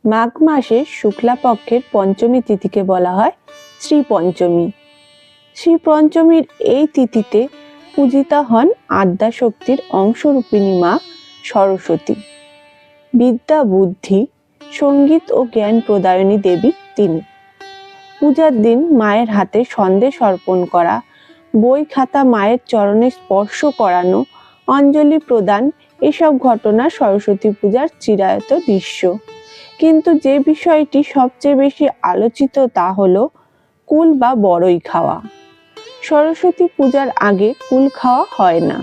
মাঘ মাসের শুক্লাপক্ষের পঞ্চমী তিথিকে বলা হয় শ্রী পঞ্চমী। শ্রী পঞ্চমীর এই তিথিতে পূজিতা হন আদ্যাশক্তির অংশরূপিণী মা সরস্বতী। বিদ্যা, বুদ্ধি, সঙ্গীত ও জ্ঞান প্রদায়িনী দেবী তিনি। পূজার দিন মায়ের হাতে সন্দেশ অর্পণ করা, বই খাতা মায়ের চরণে স্পর্শ করানো, অঞ্জলি প্রদান, এসব ঘটনা সরস্বতী পূজার চিরায়ত দৃশ্য। কিন্তু যে বিষয়টি সবচেয়ে বেশি আলোচিত তা হলো কুল বা বড়ই খাওয়া। সরস্বতী পূজার আগে কুল খাওয়া হয় না।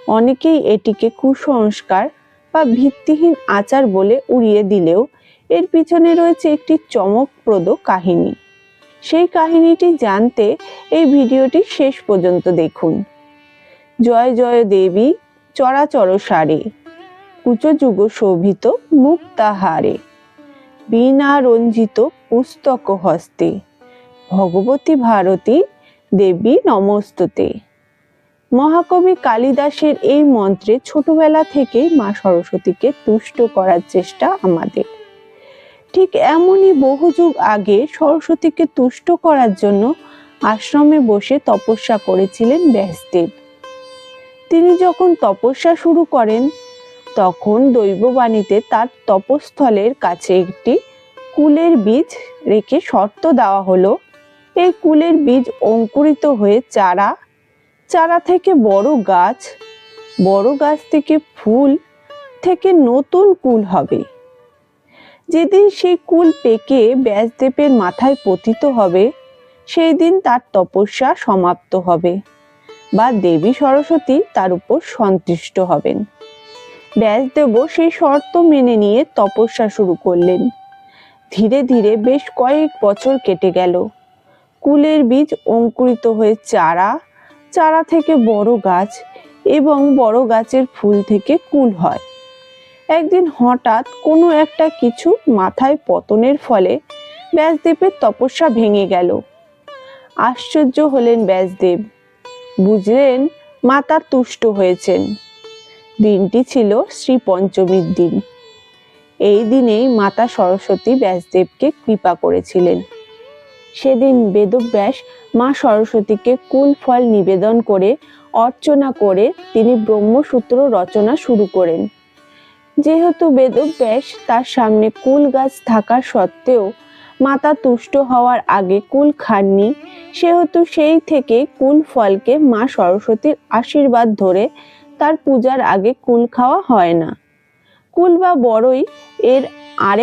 অনেকেই এটিকে কুসংস্কার বা ভিত্তিহীন আচার বলে উড়িয়ে দিলেও এর পিছনে রয়েছে একটি চমকপ্রদ কাহিনী। সেই কাহিনীটি জানতে এই ভিডিওটি শেষ পর্যন্ত দেখুন। জয় জয় দেবী চরাচর সারে, কুচযুগ শোভিত মুক্তাহারে, বীণা রঞ্জিত পুস্তক হস্তে, ভগবতী ভারতী দেবী নমস্তুতে। মহাকবি কালিদাসের এই মন্ত্রে ছোটবেলা থেকেই মা সরস্বতীকে তুষ্ট করার চেষ্টা আমাদের। ঠিক এমনই বহু যুগ আগে সরস্বতীকে তুষ্ট করার জন্য আশ্রমে বসে তপস্যা করেছিলেন ব্যাসদেব। তিনি যখন তপস্যা শুরু করেন তখন দৈববাণীতে তার তপস্থলের কাছে একটি কুলের বীজ রেখে শর্ত দেওয়া হলো, এই কুলের বীজ অঙ্কুরিত হয়ে চারা, চারা থেকে বড় গাছ, বড় গাছ থেকে ফুল, থেকে নতুন কুল হবে। যেদিন সেই কুল পেকে ব্যাসদেবের মাথায় পতিত হবে সেই দিন তার তপস্যা সমাপ্ত হবে বা দেবী সরস্বতী তার উপর সন্তুষ্ট হবেন। ব্যাসদেবও সেই শর্ত মেনে নিয়ে তপস্যা শুরু করলেন। ধীরে ধীরে বেশ কয়েক বছর কেটে গেল। কুলের বীজ অঙ্কুরিত হয়ে চারা, চারা থেকে বড় গাছ এবং বড় গাছের ফুল থেকে কুল হয়। একদিন হঠাৎ কোনো একটা কিছু মাথায় পতনের ফলে ব্যাসদেবের তপস্যা ভেঙে গেল। আশ্চর্য হলেন ব্যাসদেব, বুঝলেন মা তার তুষ্ট হয়েছেন। দিনটি ছিল শ্রী পঞ্চমীর দিন। এই দিনেই মাতা সরস্বতী ব্যাসদেবকে কৃপা করেছিলেন। সেদিন বেদব্যাস মা সরস্বতীকে কুল ফল নিবেদন করে অর্চনা করে তিনি ব্রহ্মসূত্র রচনা শুরু করেন। যেহেতু বেদব্যাস তার সামনে কুল গাছ থাকা সত্ত্বেও মাতা তুষ্ট হওয়ার আগে কুল খাননি, সেহেতু সেই থেকে কুল ফলকে মা সরস্বতীর আশীর্বাদ ধরে তার পূজার আগে কুল খাওয়া হয় না। কুল বা বড়ই এর আরেক